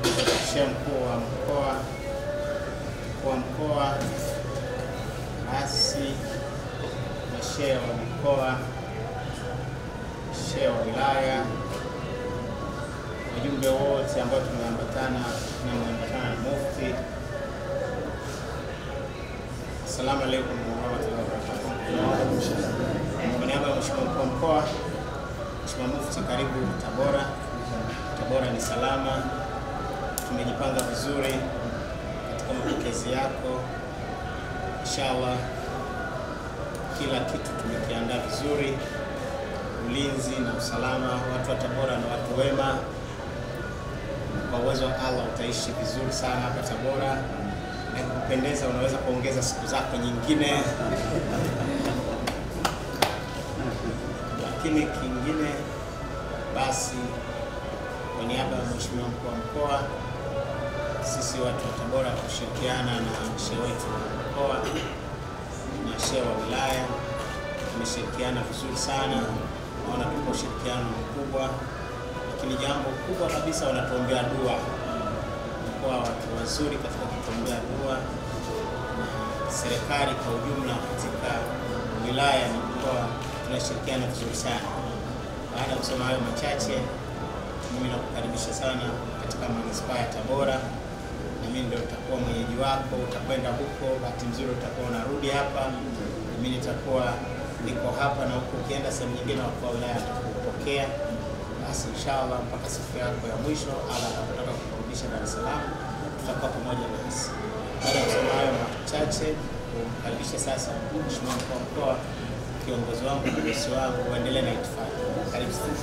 Mkuu wa mkoa, basi mashehe wa mkoa, shehe wa wilaya, wajumbe wote ambao tumeambatana na mufti. Asalamu alaykum wa rahmatullahi wa barakatuh. Kwa niaba ya Mheshimiwa Mkuu wa Mkoa, Mheshimiwa Mufti, karibu Tabora. Tabora ni salama. Tumejipanga vizuri katika mapokezi yako. Inshallah kila kitu tumekiandaa vizuri. Ulinzi na usalama, watu wa Tabora na watu wema. Kwa uwezo wa Allah utaishi vizuri sana hapa Tabora. Na kupendeza unaweza kuongeza siku zako nyingine. Lakini kingine basi, kwa niaba ya Mheshimiwa Mkuu wa Mkoa, sisi watu wa Tabora kushirikiana na shehe wetu wa mkoa na shehe wa wilaya tumeshirikiana vizuri sana. Naona tuko ushirikiano mkubwa, lakini jambo kubwa kabisa wanatuombea dua. Kwa watu wazuri katika kutuombea dua, na serikali kwa ujumla katika wilaya na mkoa tunashirikiana vizuri sana. Baada ya kusema hayo machache, mimi nakukaribisha sana katika manispaa ya Tabora, na mimi ndio nitakuwa mwenyeji wako. Utakwenda huko, bahati nzuri utakuwa unarudi hapa, mimi nitakuwa niko hapa, na huko ukienda sehemu nyingine wa wilaya atakupokea. Basi inshallah mpaka siku yako ya mwisho Allah atakutaka kukurudisha Dar es Salaam, tutakuwa pamoja nasi. Baada ya kusema hayo machache, kumkaribisha sasa Mheshimiwa Mkuu wa Mkoa, kiongozi wangu, bosi wangu, uendelee na itifaki. Karibu sana.